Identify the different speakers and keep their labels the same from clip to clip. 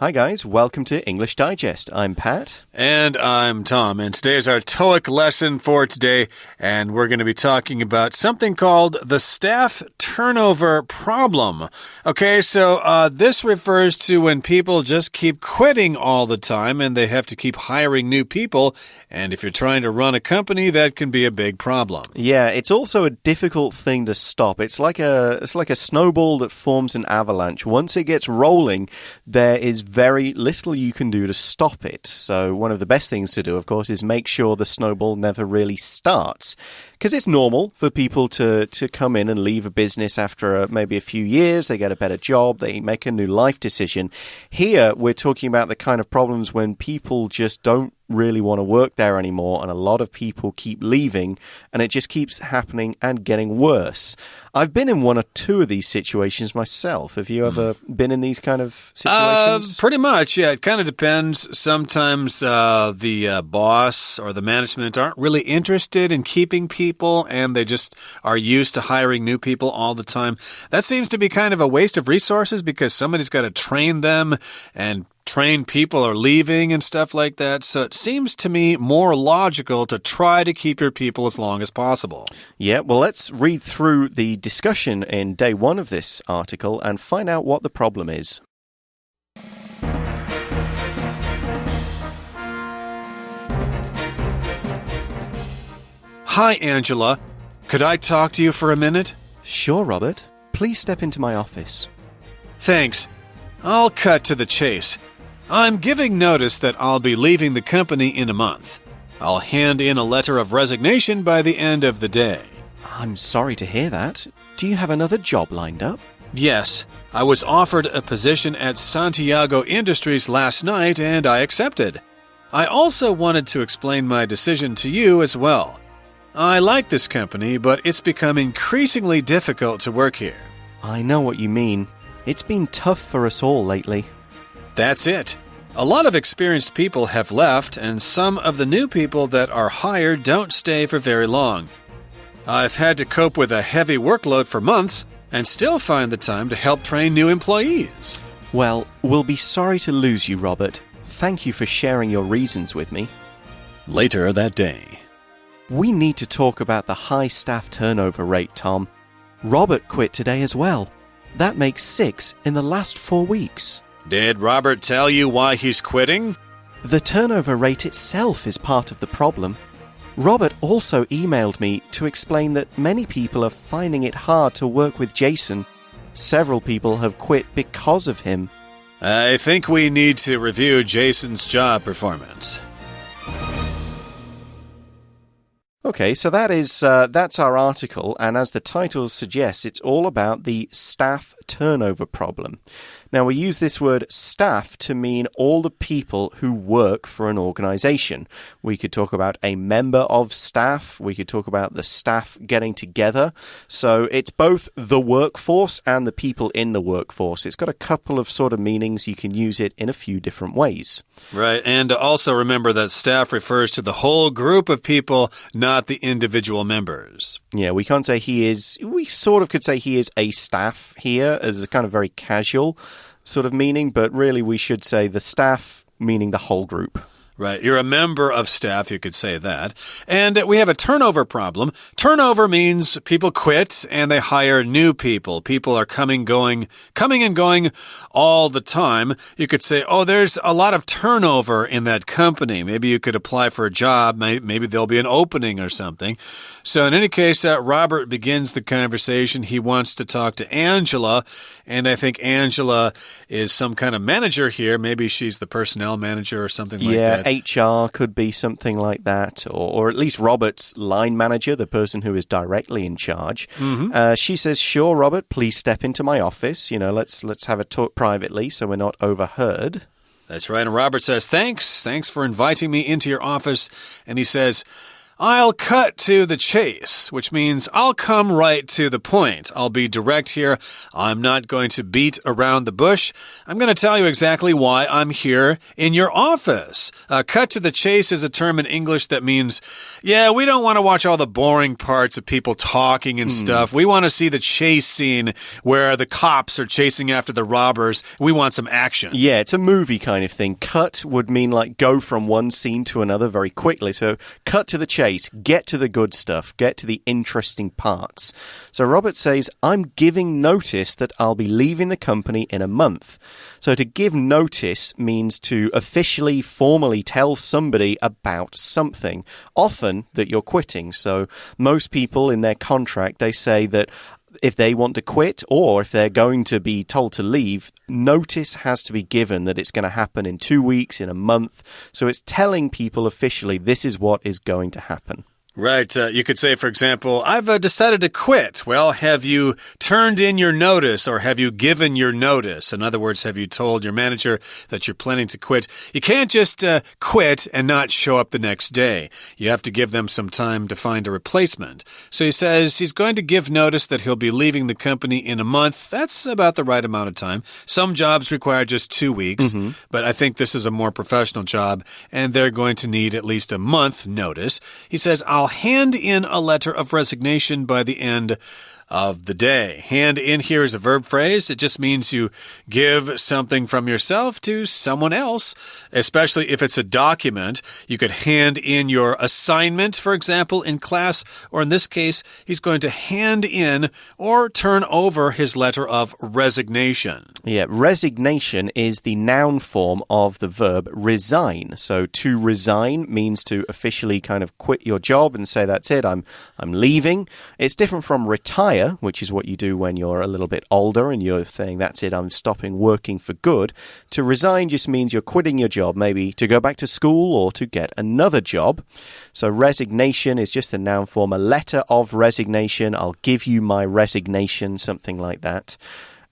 Speaker 1: Hi guys, welcome to English Digest. I'm Pat.
Speaker 2: And I'm Tom, and today is our TOEIC lesson for today, and we're going to be talking about something called the staff turnover problem. Okay, so this refers to when people just keep quitting all the time and they have to keep hiring new people, and if you're trying to run a company, that can be a big problem.
Speaker 1: Yeah, it's also a difficult thing to stop. It's like a snowball that forms an avalanche. Once it gets rolling, there is very little you can do to stop it. So one of the best things to do, of course, is make sure the snowball never really starts. Because it's normal for people to come in and leave a business after maybe a few years. They get a better job. They make a new life decision. Here, we're talking about the kind of problems when people just don't really want to work there anymore, and a lot of people keep leaving, and it just keeps happening and getting worse. I've been in one or two of these situations myself. Have you ever been in these kind of situations?
Speaker 2: Pretty much, yeah. It kind of depends. Sometimes the boss or the management aren't really interested in keeping people, and they just are used to hiring new people all the time. That seems to be kind of a waste of resources because somebody's got to train them, and trained people are leaving and stuff like that. So it seems to me more logical to try to keep your people as long as possible.
Speaker 1: Yeah, well, let's read through the discussion in day one of this article and find out what the problem is.
Speaker 2: Hi, Angela. Could I talk to you for a minute?
Speaker 1: Sure, Robert. Please step into my office.
Speaker 2: Thanks. I'll cut to the chase. I'm giving notice that I'll be leaving the company in a month. I'll hand in a letter of resignation by the end of the day.
Speaker 1: I'm sorry to hear that. Do you have another job lined up?
Speaker 2: Yes, I was offered a position at Santiago Industries last night and I accepted. I also wanted to explain my decision to you as well. I like this company, but it's become increasingly difficult to work here.
Speaker 1: I know what you mean. It's been tough for us all lately.
Speaker 2: That's it. A lot of experienced people have left, and some of the new people that are hired don't stay for very long. I've had to cope with a heavy workload for months and still find the time to help train new employees.
Speaker 1: Well, we'll be sorry to lose you, Robert. Thank you for sharing your reasons with me.
Speaker 2: Later that day.
Speaker 1: We need to talk about the high staff turnover rate, Tom. Robert quit today as well. That makes 6 in the last 4 weeks.
Speaker 2: Did Robert tell you why he's quitting?
Speaker 1: The turnover rate itself is part of the problem. Robert also emailed me to explain that many people are finding it hard to work with Jason. Several people have quit because of him.
Speaker 2: I think we need to review Jason's job performance.
Speaker 1: Okay, so that's our article, and as the title suggests, it's all about the staff turnover problem. Now, we use this word staff to mean all the people who work for an organization. We could talk about a member of staff. We could talk about the staff getting together. So it's both the workforce and the people in the workforce. It's got a couple of sort of meanings. You can use it in a few different ways.
Speaker 2: Right, and also remember that staff refers to the whole group of people, not the individual members.
Speaker 1: Yeah, we can't say he is, we sort of could say he is a staff here as a kind of very casual sort of meaning, but really we should say the staff meaning the whole group.
Speaker 2: Right, you're a member of staff, you could say that. And we have a turnover problem. Turnover means people quit and they hire new people. People are coming and going all the time. You could say, oh, there's a lot of turnover in that company. Maybe you could apply for a job. Maybe there'll be an opening or something. So in any case, Robert begins the conversation. He wants to talk to Angela, and I think Angela is some kind of manager here. Maybe she's the personnel manager or something like that.
Speaker 1: HR could be something like that, or at least Robert's line manager, the person who is directly in charge. She says, sure, Robert, please step into my office. You know, let's have a talk privately so we're not overheard.
Speaker 2: That's right. And Robert says, thanks for inviting me into your office. And he says, I'll cut to the chase, which means I'll come right to the point. I'll be direct here. I'm not going to beat around the bush. I'm going to tell you exactly why I'm here in your office. Cut to the chase is a term in English that means, yeah, we don't want to watch all the boring parts of people talking and stuff. We want to see the chase scene where the cops are chasing after the robbers. We want some action.
Speaker 1: Yeah, it's a movie kind of thing. Cut would mean like go from one scene to another very quickly. So cut to the chase, get to the good stuff, get to the interesting parts. So Robert says, I'm giving notice that I'll be leaving the company in a month. So to give notice means to officially, formally tell somebody about something, often that you're quitting. So most people in their contract, they say that if they want to quit or if they're going to be told to leave, notice has to be given that it's going to happen in 2 weeks, in a month. So it's telling people officially this is what is going to happen.
Speaker 2: Right. You could say, for example, I've decided to quit. Well, have you turned in your notice or have you given your notice? In other words, have you told your manager that you're planning to quit? You can't just quit and not show up the next day. You have to give them some time to find a replacement. So he says he's going to give notice that he'll be leaving the company in a month. That's about the right amount of time. Some jobs require just 2 weeks, but I think this is a more professional job, and they're going to need at least a month notice. He says, I'll hand in a letter of resignation by the end of the day. Hand in here is a verb phrase. It just means you give something from yourself to someone else, especially if it's a document. You could hand in your assignment, for example, in class, or in this case, he's going to hand in or turn over his letter of resignation.
Speaker 1: Yeah, resignation is the noun form of the verb resign. So to resign means to officially kind of quit your job and say, that's it, I'm leaving. It's different from retire, which is what you do when you're a little bit older and you're saying, that's it, I'm stopping working for good. To resign just means you're quitting your job, maybe to go back to school or to get another job. So resignation is just the noun form, a letter of resignation. I'll give you my resignation, something like that.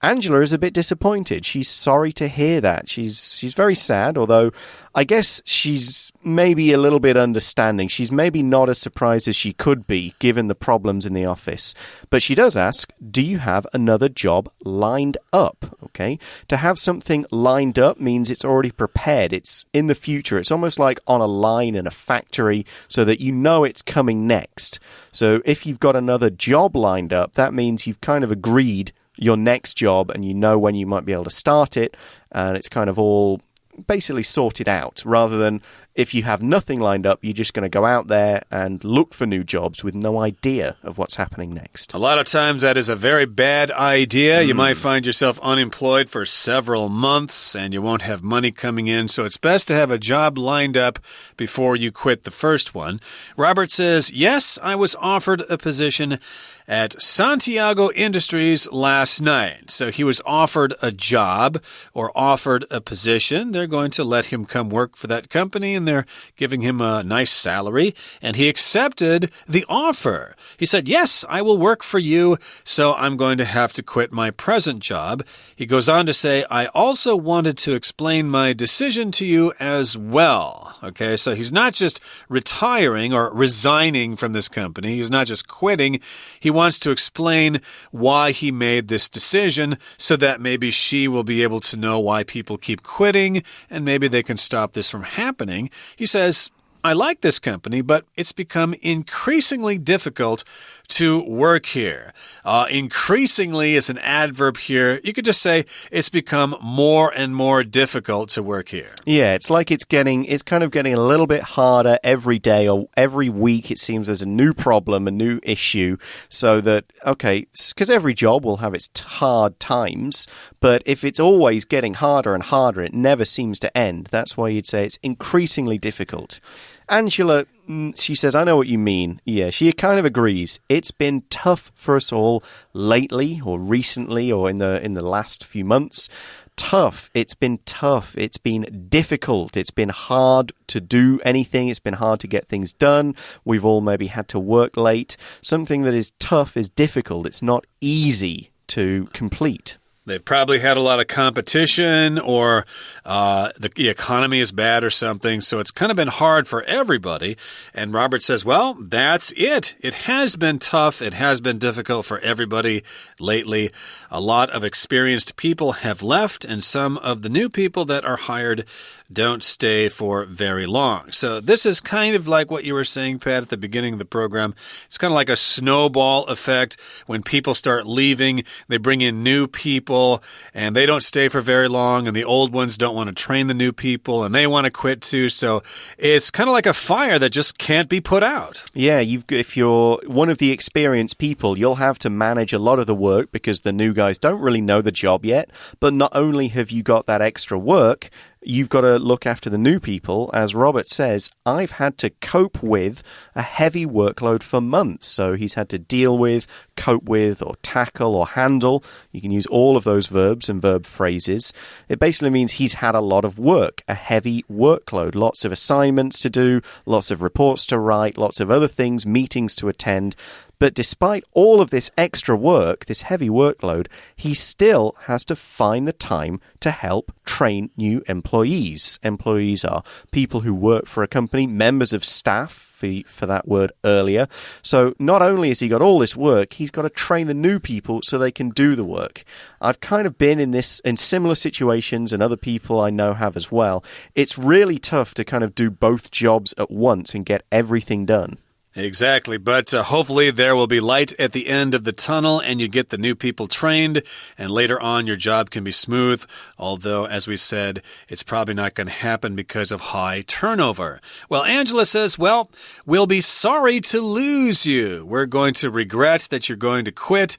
Speaker 1: Angela is a bit disappointed. She's sorry to hear that. She's very sad, although I guess she's maybe a little bit understanding. She's maybe not as surprised as she could be, given the problems in the office. But she does ask, do you have another job lined up? Okay, to have something lined up means it's already prepared. It's in the future. It's almost like on a line in a factory so that you know it's coming next. So if you've got another job lined up, that means you've kind of agreed your next job and you know when you might be able to start it, and it's kind of all basically sorted out, rather than if you have nothing lined up, you're just going to go out there and look for new jobs with no idea of what's happening next.
Speaker 2: A lot of times that is a very bad idea. You might find yourself unemployed for several months and you won't have money coming in, so it's best to have a job lined up before you quit the first one. Robert says, yes, I was offered a position at Santiago Industries last night. So he was offered a job or offered a position. They're going to let him come work for that company, and they're giving him a nice salary, and he accepted the offer. He said, yes, I will work for you, so I'm going to have to quit my present job. He goes on to say, I also wanted to explain my decision to you as well. Okay, so he's not just retiring or resigning from this company. He's not just quitting. He wants to explain why he made this decision so that maybe she will be able to know why people keep quitting and maybe they can stop this from happening. He says, I like this company, but it's become increasingly difficult to work here. Increasingly is an adverb here. You could just say it's become more and more difficult to work here.
Speaker 1: Yeah, it's like it's kind of getting a little bit harder every day or every week. It seems there's a new problem, a new issue. So that, okay, because every job will have its hard times, but if it's always getting harder and harder, it never seems to end. That's why you'd say it's increasingly difficult. Angela, she says, I know what you mean. Yeah, she kind of agrees. It's been tough for us all lately or recently or in the last few months. Tough. It's been tough. It's been difficult. It's been hard to do anything. It's been hard to get things done. We've all maybe had to work late. Something that is tough is difficult. It's not easy to complete.
Speaker 2: They've probably had a lot of competition or the economy is bad or something. So it's kind of been hard for everybody. And Robert says, well, that's it. It has been tough. It has been difficult for everybody lately. A lot of experienced people have left, and some of the new people that are hired don't stay for very long. So this is kind of like what you were saying, Pat, at the beginning of the program. It's kind of like a snowball effect. When people start leaving, they bring in new people, and they don't stay for very long, and the old ones don't want to train the new people, and they want to quit too. So it's kind of like a fire that just can't be put out.
Speaker 1: Yeah, if you're one of the experienced people, you'll have to manage a lot of the work because the new guys don't really know the job yet. But not only have you got that extra work, you've got to look after the new people. As Robert says, I've had to cope with a heavy workload for months. So he's had to deal with, cope with, or tackle, or handle. You can use all of those verbs and verb phrases. It basically means he's had a lot of work, a heavy workload, lots of assignments to do, lots of reports to write, lots of other things, meetings to attend. But despite all of this extra work, this heavy workload, he still has to find the time to help train new employees. Employees are people who work for a company, members of staff, for that word earlier. So not only has he got all this work, he's got to train the new people so they can do the work. I've kind of been in similar situations, and other people I know have as well. It's really tough to kind of do both jobs at once and get everything done.
Speaker 2: Exactly, but hopefully there will be light at the end of the tunnel and you get the new people trained, and later on your job can be smooth, although, as we said, it's probably not going to happen because of high turnover. Well, Angela says, well, we'll be sorry to lose you. We're going to regret that you're going to quit.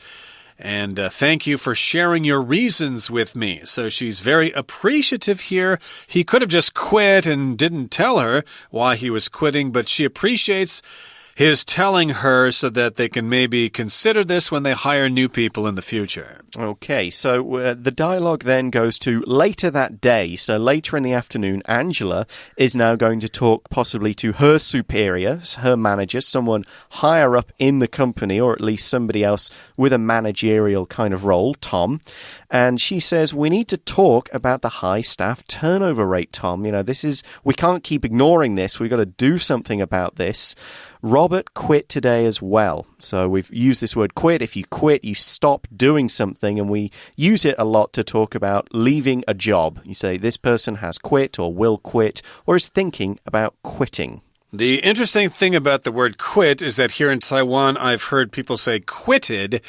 Speaker 2: And thank you for sharing your reasons with me. So she's very appreciative here. He could have just quit and didn't tell her why he was quitting, but she appreciates his telling her so that they can maybe consider this when they hire new people in the future.
Speaker 1: Okay, so the dialogue then goes to later that day. So later in the afternoon, Angela is now going to talk possibly to her superior, her manager, someone higher up in the company, or at least somebody else with a managerial kind of role, Tom. And she says, we need to talk about the high staff turnover rate, Tom. You know, we can't keep ignoring this. We've got to do something about this. Robert quit today as well. So we've used this word quit. If you quit, you stop doing something, and we use it a lot to talk about leaving a job. You say this person has quit or will quit or is thinking about quitting.
Speaker 2: The interesting thing about the word quit is that here in Taiwan, I've heard people say quitted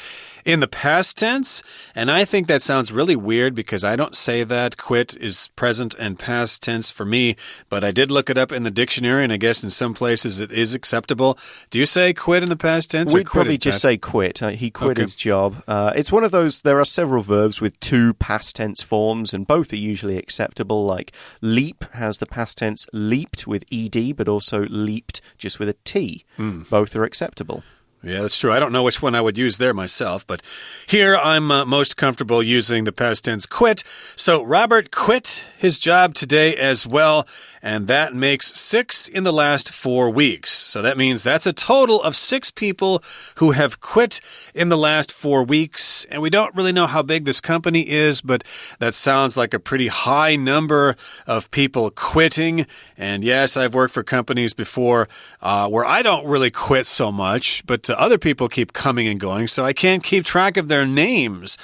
Speaker 2: in the past tense, and I think that sounds really weird because I don't say that. Quit is present and past tense for me, but I did look it up in the dictionary, and I guess in some places it is acceptable. Do you say quit in the past tense?
Speaker 1: We'd probably just say quit. He quit his job. It's one of those, there are several verbs with two past tense forms, and both are usually acceptable, like leap has the past tense leaped with ed, but also leaped just with a t. Both are acceptable.
Speaker 2: Yeah, that's true. I don't know which one I would use there myself, but here I'm most comfortable using the past tense quit. So Robert quit his job today as well, and that makes 6 in the last 4 weeks. So that means that's a total of 6 people who have quit in the last 4 weeks, and we don't really know how big this company is, but that sounds like a pretty high number of people quitting. And yes, I've worked for companies before where I don't really quit so much, but other people keep coming and going, so I can't keep track of their names.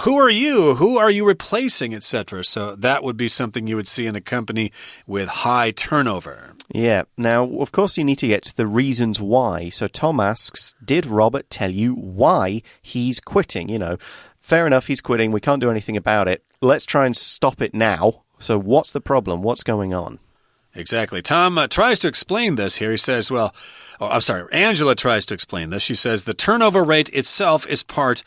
Speaker 2: Who are you? Who are you replacing, etc.? So that would be something you would see in a company with high turnover.
Speaker 1: Yeah. Now, of course, you need to get to the reasons why. So Tom asks, did Robert tell you why he's quitting? You know, fair enough, he's quitting. We can't do anything about it. Let's try and stop it now. So what's the problem? What's going on?
Speaker 2: Exactly. Tom tries to explain this here. He says, Angela tries to explain this. She says the turnover rate itself is part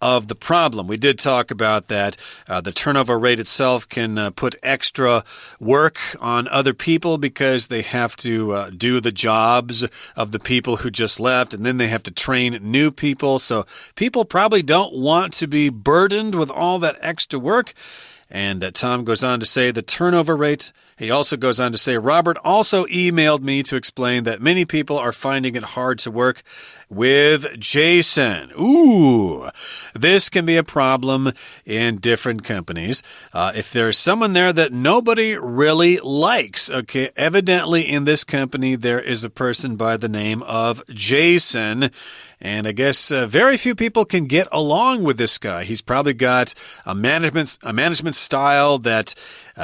Speaker 2: of the problem. We did talk about that. The turnover rate itself can put extra work on other people because they have to do the jobs of the people who just left, and then they have to train new people. So people probably don't want to be burdened with all that extra work. And Tom goes on to say the turnover rate. He also goes on to say, Robert also emailed me to explain that many people are finding it hard to work with Jason. Ooh, this can be a problem in different companies. If there's someone there that nobody really likes, okay, evidently in this company there is a person by the name of Jason. And I guess very few people can get along with this guy. He's probably got a management style that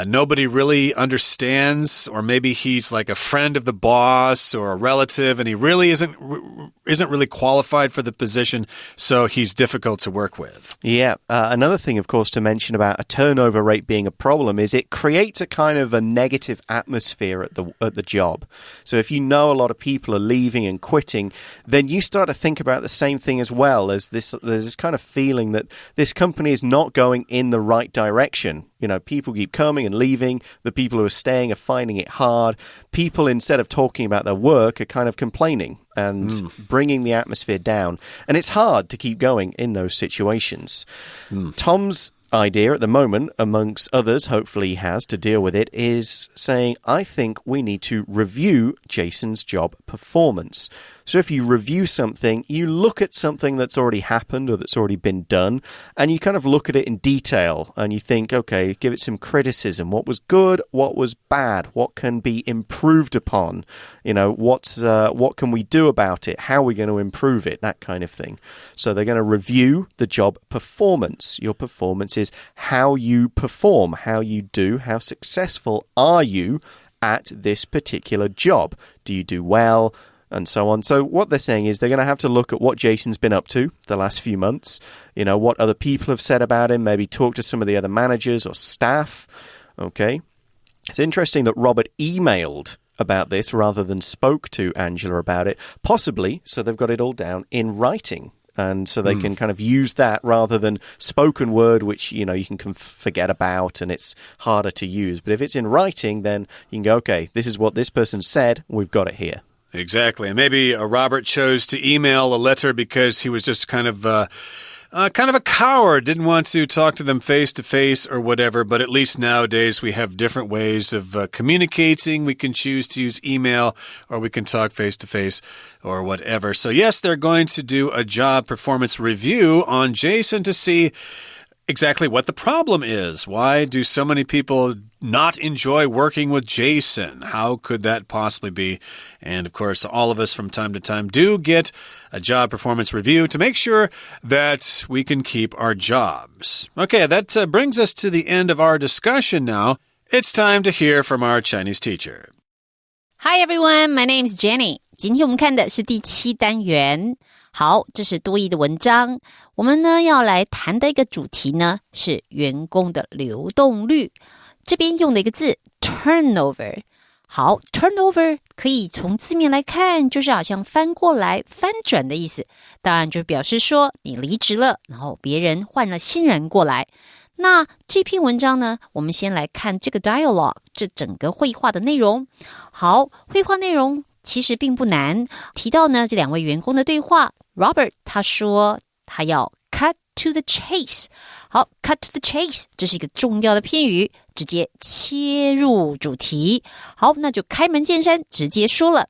Speaker 2: nobody really understands, or maybe he's like a friend of the boss or a relative, and he really isn't really qualified for the position, so he's difficult to work with.
Speaker 1: Yeah, another thing, of course, to mention about a turnover rate being a problem is it creates a kind of a negative atmosphere at the job. So if you know a lot of people are leaving and quitting, then you start to think about the same thing as well, as there's this kind of feeling that this company is not going in the right direction. You know, people keep coming and leaving. The people who are staying are finding it hard. People, instead of talking about their work, are kind of complaining and bringing the atmosphere down. And it's hard to keep going in those situations. Tom's idea at the moment, amongst others, hopefully he has to deal with it, is saying, I think we need to review Jason's job performance. So if you review something, you look at something that's already happened or that's already been done, and you kind of look at it in detail, and you think, okay, give it some criticism. What was good? What was bad? What can be improved upon? You know, what can we do about it? How are we going to improve it? That kind of thing. So they're going to review the job performance. Your performance is how you perform, how you do, how successful are you at this particular job? Do you do well? And so on. So what they're saying is they're going to have to look at what Jason's been up to the last few months, you know, what other people have said about him, maybe talk to some of the other managers or staff. Okay. It's interesting that Robert emailed about this rather than spoke to Angela about it, possibly so they've got it all down in writing. And so they can kind of use that rather than spoken word, which, you know, you can forget about and it's harder to use. But if it's in writing, then you can go, okay, this is what this person said. We've got it here.
Speaker 2: Exactly. And maybe Robert chose to email a letter because he was just kind of a coward, didn't want to talk to them face to face or whatever. But at least nowadays we have different ways of communicating. We can choose to use email, or we can talk face to face or whatever. So yes, they're going to do a job performance review on Jason to see exactly what the problem is. Why do so many people not enjoy working with Jason? How could that possibly be? And of course, all of us from time to time do get a job performance review to make sure that we can keep our jobs. Okay, that brings us to the end of our discussion now. It's time to hear from our Chinese teacher.
Speaker 3: Hi everyone, my name is Jenny. 今天我们看的是第7单元。好，这是多益的文章。我们呢要来谈的一个主题呢是员工的流动率。这边用的一个字 turnover。好 turnover 可以从字面来看，就是好像翻过来翻转的意思。当然就表示说你离职了，然后别人换了新人过来。那这篇文章呢，我们先来看这个 dialogue， 这整个绘画的内容。好，绘画内容其实并不难。提到呢这两位员工的对话， Robert 他说他要 cut to the chase。 好 cut to the chase 这是一个重要的片语，直接切入主题。好，那就开门见山直接说了。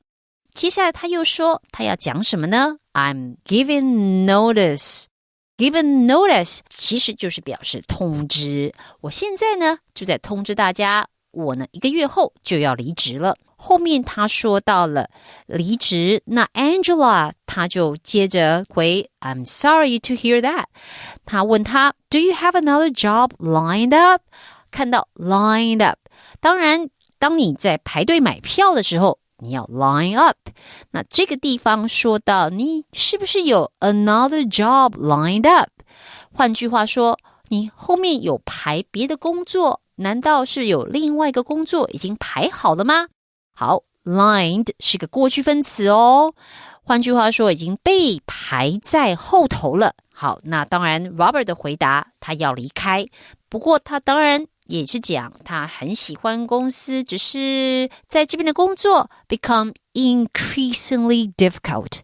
Speaker 3: 接下来他又说他要讲什么呢？ I'm giving notice。Given notice 其实就是表示通知，我现在呢就在通知大家，我呢1个月后就要离职了。后面他说到了离职，那 Angela 他就接着回 I'm sorry to hear that。 他问他 Do you have another job lined up？ 看到 lined up， 当然当你在排队买票的时候你要 line up， 那这个地方说到你是不是有 another job lined up？ 换句话说，你后面有排别的工作，难道是有另外一个工作已经排好了吗？好 lined 是个过去分词哦，换句话说已经被排在后头了。好，那当然 Robert 的回答他要离开，不过他当然也是讲他很喜欢公司，只是在这边的工作 become increasingly difficult。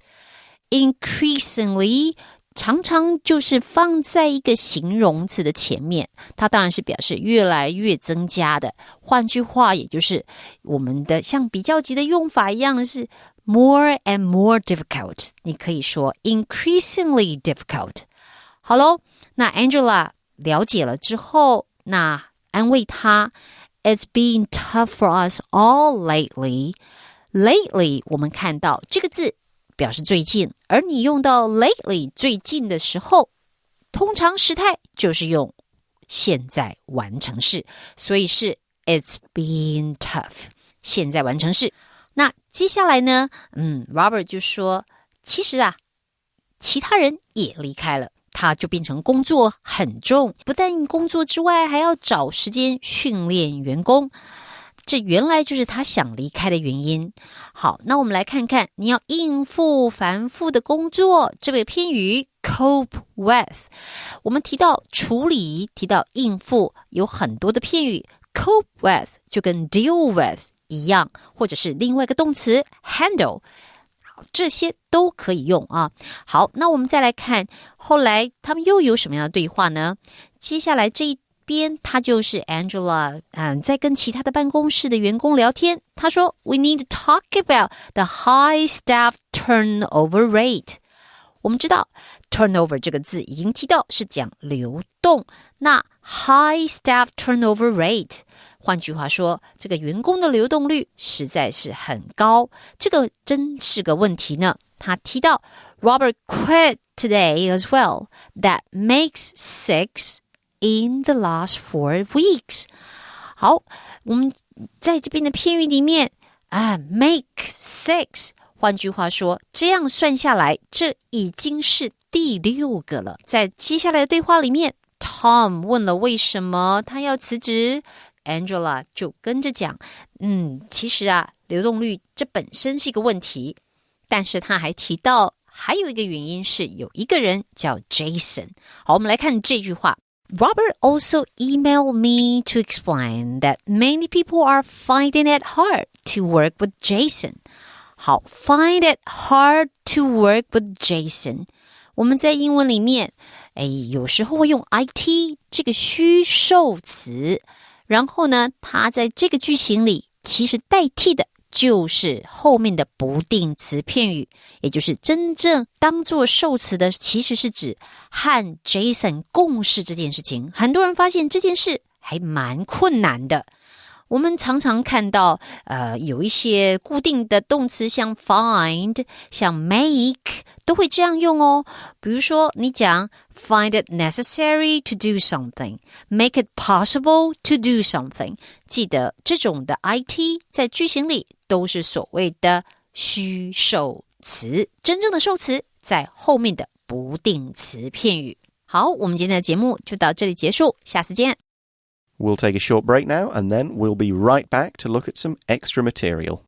Speaker 3: increasingly 常常就是放在一个形容词的前面，它当然是表示越来越增加的。换句话，也就是我们的像比较级的用法一样是 more and more difficult， 你可以说 increasingly difficult。 好咯，那 Angela 了解了之后，那安慰她 It's been tough for us all lately。 Lately 我们看到这个字表示最近，而你用到 lately 最近的时候，通常时态就是用现在完成式，所以是 It's been tough 现在完成式。那接下来呢Robert 就说，其实其他人也离开了，他就变成工作很重，不但工作之外还要找时间训练员工，这原来就是他想离开的原因。好，那我们来看看你要应付繁复的工作这个片语 cope with。 我们提到处理，提到应付，有很多的片语 cope with 就跟 deal with 一样，或者是另外一个动词 handle， 这些都可以用好，那我们再来看后来他们又有什么样的对话呢？接下来这一边他就是 Angela 在跟其他的办公室的员工聊天，他说 We need to talk about the high staff turnover rate。 我们知道 turnover 这个字已经提到是讲流动，那 high staff turnover rate 换句话说，这个员工的流动率实在是很高，这个真是个问题呢。他提到 Robert quit today as well. That makes 6 in the last 4 weeks. 好，我们在这边的片语里面make 6， 换句话说，这样算下来，这已经是第6个了。在接下来的对话里面， Tom 问了为什么他要辞职， Angela 就跟着讲其实流动率这本身是一个问题，但是他还提到还有一个原因是有一个人叫 Jason。 好，我们来看这句话， Robert also emailed me to explain that many people are finding it hard to work with Jason。 好， find it hard to work with Jason， 我们在英文里面有时候会用 it 这个虚受词，然后呢它在这个句型里其实代替的就是后面的不定词片语，也就是真正当作受词的其实是指和 Jason 共事这件事情。很多人发现这件事还蛮困难的。我们常常看到有一些固定的动词，像 find 像 make 都会这样用哦。比如说你讲 find it necessary to do something， make it possible to do something， 记得这种的 it 在句型里都是所谓的虚受词，真正的受词在后面的不定词片语。好，我们今天的节目就到这里结束，下次见。
Speaker 1: We'll take a short break now, and then we'll be right back to look at some extra material.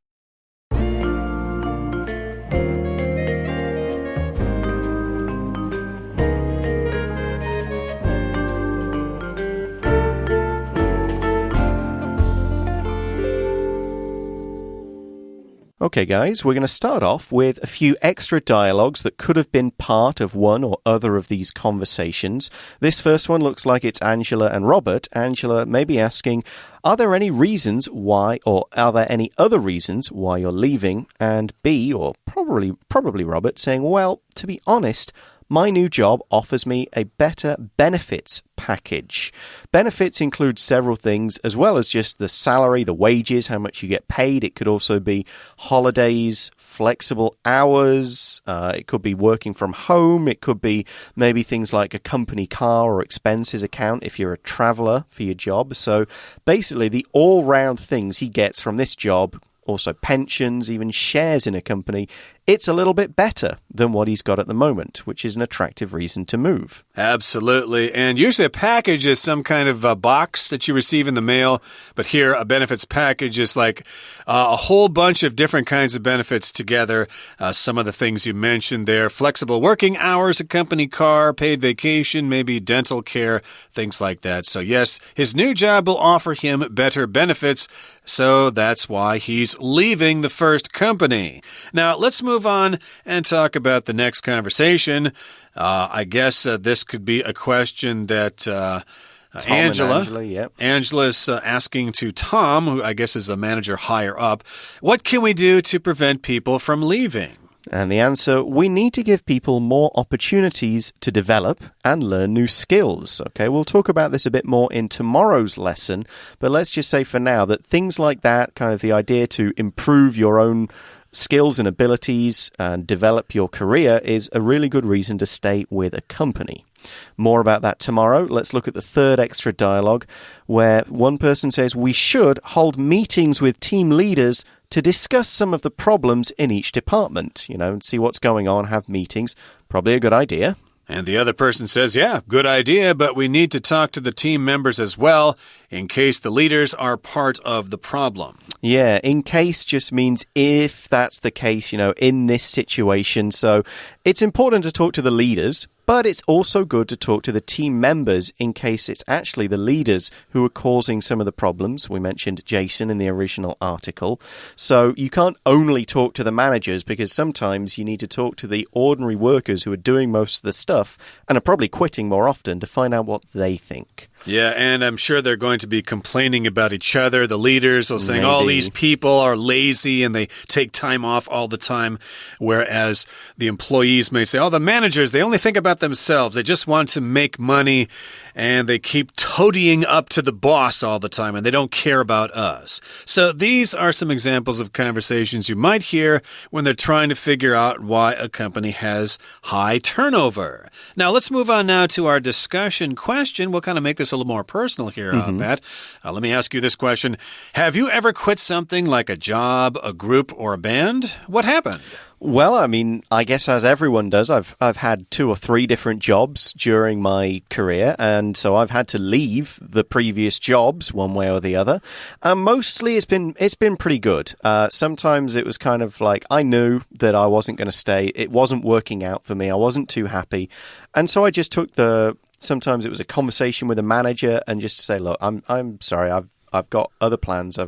Speaker 1: Okay, guys, we're going to start off with a few extra dialogues that could have been part of one or other of these conversations. This first one looks like it's Angela and Robert. Angela may be asking, are there any reasons why, or are there any other reasons why you're leaving? And B, or probably Robert, saying, well, to be honest, my new job offers me a better benefits package. Benefits include several things, as well as just the salary, the wages, how much you get paid. It could also be holidays, flexible hours. It could be working from home. It could be maybe things like a company car or expenses account if you're a traveler for your job. So basically, the all-round things he gets from this job, also pensions, even shares in a company, it's a little bit better than what he's got at the moment, which is an attractive reason to move.
Speaker 2: Absolutely. And usually a package is some kind of a box that you receive in the mail. But here, a benefits package is like a whole bunch of different kinds of benefits together. Some of the things you mentioned there, flexible working hours, a company car, paid vacation, maybe dental care, things like that. So yes, his new job will offer him better benefits. So that's why he's leaving the first company. Now, let's move move on and talk about the next conversation. I guess this could be a question that... Angela is asking to Tom, who I guess is a manager higher up, what can we do to prevent people from leaving?
Speaker 1: And the answer, we need to give people more opportunities to develop and learn new skills. Okay, we'll talk about this a bit more in tomorrow's lesson, but let's just say for now that things like that, kind of the idea to improve your own skills and abilities and develop your career is a really good reason to stay with a company. More about that tomorrow. Let's look at the third extra dialogue where one person says we should hold meetings with team leaders to discuss some of the problems in each department, and see what's going on, have meetings. Probably a good idea.
Speaker 2: And the other person says, yeah, good idea, but we need to talk to the team members as well in case the leaders are part of the problem.
Speaker 1: Yeah, in case just means if that's the case, in this situation. So it's important to talk to the leaders, but it's also good to talk to the team members in case it's actually the leaders who are causing some of the problems. We mentioned Jason in the original article. So you can't only talk to the managers because sometimes you need to talk to the ordinary workers who are doing most of the stuff and are probably quitting more often to find out what they think.
Speaker 2: Yeah, and I'm sure they're going to be complaining about each other. The leaders are saying all these people are lazy and they take time off all the time, whereas the employees may say, the managers, they only think about themselves. They just want to make money and they keep toadying up to the boss all the time and they don't care about us. So these are some examples of conversations you might hear when they're trying to figure out why a company has high turnover. Now, let's move on now to our discussion question. We'll kind of make this a little more personal here, Pat. Let me ask you this question. Have you ever quit something like a job, a group, or a band? What happened?
Speaker 1: Well, I guess as everyone does, I've had 2 or 3 different jobs during my career, and so I've had to leave the previous jobs one way or the other. And mostly it's been pretty good. Sometimes it was kind of like I knew that I wasn't going to stay. It wasn't working out for me. I wasn't too happy. And so I just took sometimes it was a conversation with a manager and just to say, look, I'm sorry, I've got other plans.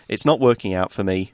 Speaker 1: It's not working out for me.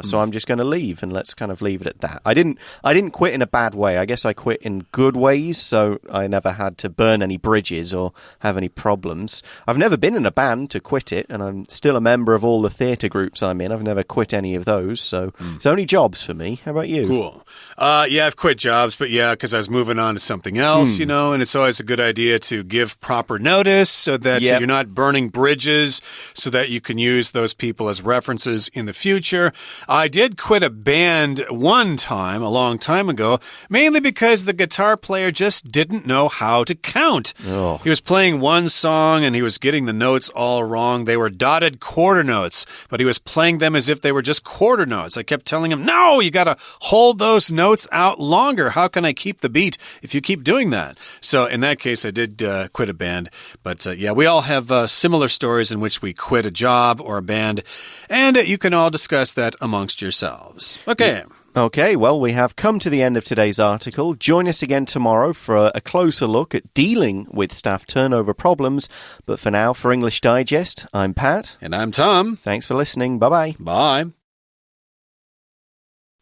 Speaker 1: So I'm just going to leave, and let's kind of leave it at that. I didn't quit in a bad way. I guess I quit in good ways, so I never had to burn any bridges or have any problems. I've never been in a band to quit it, and I'm still a member of all the theatre groups I'm in. I've never quit any of those, so it's only jobs for me. How about you?
Speaker 2: Cool. Yeah, I've quit jobs, but because I was moving on to something else, and it's always a good idea to give proper notice so that you're not burning bridges, so that you can use those people as references in the future. I did quit a band one time, a long time ago, mainly because the guitar player just didn't know how to count.
Speaker 1: Oh.
Speaker 2: He was playing one song and he was getting the notes all wrong. They were dotted quarter notes, but he was playing them as if they were just quarter notes. I kept telling him, no, you got to hold those notes out longer. How can I keep the beat if you keep doing that? So in that case, I did quit a band. But we all have similar stories in which we quit a job or a band, and you can all discuss that amongst yourselves. Okay,
Speaker 1: well, we have come to the end of today's article. Join us again tomorrow for a closer look at dealing with staff turnover problems. But for now, for English Digest, I'm Pat.
Speaker 2: And I'm Tom.
Speaker 1: Thanks for listening. Bye-bye.
Speaker 2: Bye.